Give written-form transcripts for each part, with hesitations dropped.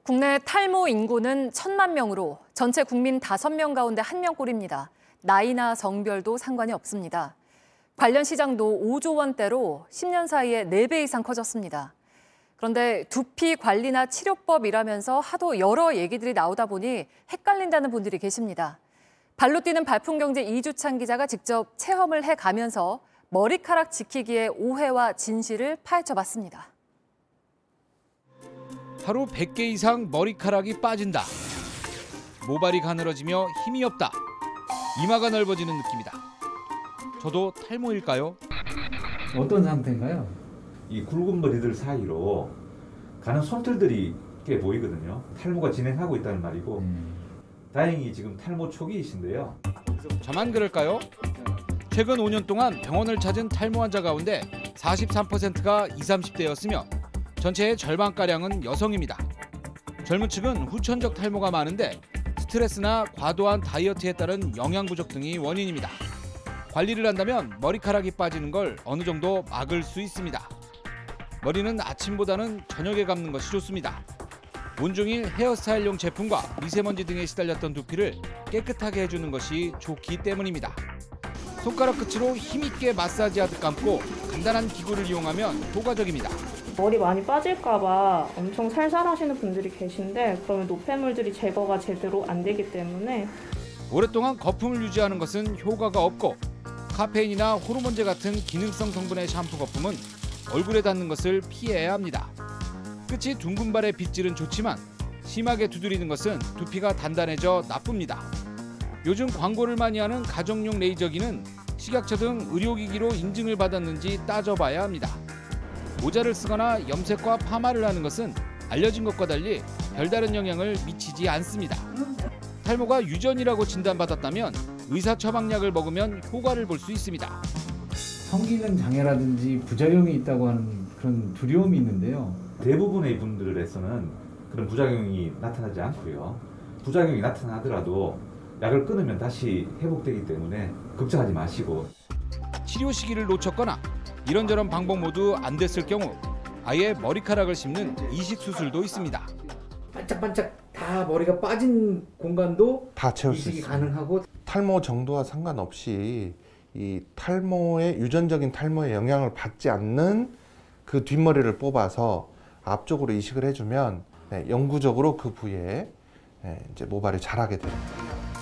국내 탈모 인구는 1,000만 명으로 전체 국민 5명 가운데 1명꼴입니다. 나이나 성별도 상관이 없습니다. 관련 시장도 5조 원대로 10년 사이에 4배 이상 커졌습니다. 그런데 두피 관리나 치료법이라면서 하도 여러 얘기들이 나오다 보니 헷갈린다는 분들이 계십니다. 발로 뛰는 발품경제 이주찬 기자가 직접 체험을 해가면서 머리카락 지키기의 오해와 진실을 파헤쳐봤습니다. 하루 100개 이상 머리카락이 빠진다. 모발이 가늘어지며 힘이 없다. 이마가 넓어지는 느낌이다. 저도 탈모일까요? 어떤 상태인가요? 이 굵은 머리들 사이로 가는 솜털들이 꽤 보이거든요. 탈모가 진행하고 있다는 말이고 다행히 지금 탈모 초기이신데요. 저만 그럴까요? 최근 5년 동안 병원을 찾은 탈모 환자 가운데 43%가 20, 30대였으며 전체의 절반가량은 여성입니다. 젊은 층은 후천적 탈모가 많은데 스트레스나 과도한 다이어트에 따른 영양 부족 등이 원인입니다. 관리를 한다면 머리카락이 빠지는 걸 어느 정도 막을 수 있습니다. 머리는 아침보다는 저녁에 감는 것이 좋습니다. 온종일 헤어스타일용 제품과 미세먼지 등에 시달렸던 두피를 깨끗하게 해주는 것이 좋기 때문입니다. 손가락 끝으로 힘있게 마사지하듯 감고 간단한 기구를 이용하면 효과적입니다. 머리 많이 빠질까 봐 엄청 살살하시는 분들이 계신데 그러면 노폐물들이 제거가 제대로 안 되기 때문에 오랫동안 거품을 유지하는 것은 효과가 없고 카페인이나 호르몬제 같은 기능성 성분의 샴푸 거품은 얼굴에 닿는 것을 피해야 합니다. 끝이 둥근 발의 빗질은 좋지만 심하게 두드리는 것은 두피가 단단해져 나쁩니다. 요즘 광고를 많이 하는 가정용 레이저기는 식약처 등 의료기기로 인증을 받았는지 따져봐야 합니다. 모자를 쓰거나 염색과 파마를 하는 것은 알려진 것과 달리 별다른 영향을 미치지 않습니다. 탈모가 유전이라고 진단받았다면 의사 처방약을 먹으면 효과를 볼 수 있습니다. 성기능 장애라든지 부작용이 있다고 하는 그런 두려움이 있는데요. 대부분의 분들에서는 그런 부작용이 나타나지 않고요. 부작용이 나타나더라도 약을 끊으면 다시 회복되기 때문에 걱정하지 마시고. 치료 시기를 놓쳤거나 이런저런 방법 모두 안 됐을 경우 아예 머리카락을 심는 이식 수술도 있습니다. 반짝반짝 다 머리가 빠진 공간도 다 채울 수 이식이 있습니다. 가능하고 탈모 정도와 상관없이 이 탈모의 유전적인 탈모의 영향을 받지 않는 그 뒷머리를 뽑아서 앞쪽으로 이식을 해주면 영구적으로 그 부위에 이제 모발이 자라게 됩니다.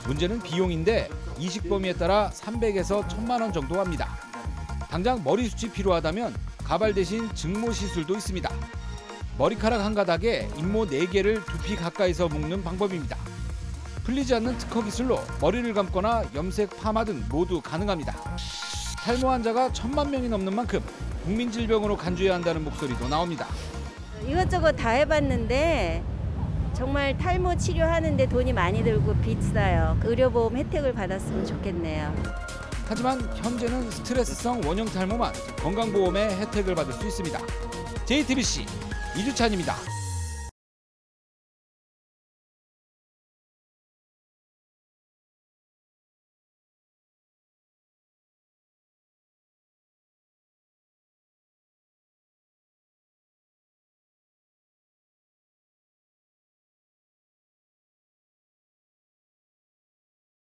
문제는 비용인데 이식 범위에 따라 300에서 1,000만 원 정도 합니다. 당장 머리숱이 필요하다면 가발 대신 증모 시술도 있습니다. 머리카락 한 가닥에 인모 4개를 두피 가까이서 묶는 방법입니다. 풀리지 않는 특허 기술로 머리를 감거나 염색, 파마 등 모두 가능합니다. 탈모 환자가 1,000만 명이 넘는 만큼 국민질병으로 간주해야 한다는 목소리도 나옵니다. 이것저것 다 해봤는데 정말 탈모 치료하는데 돈이 많이 들고 비싸요. 의료보험 혜택을 받았으면 좋겠네요. 하지만 현재는 스트레스성 원형 탈모만 건강보험의 혜택을 받을 수 있습니다. JTBC 이주찬입니다.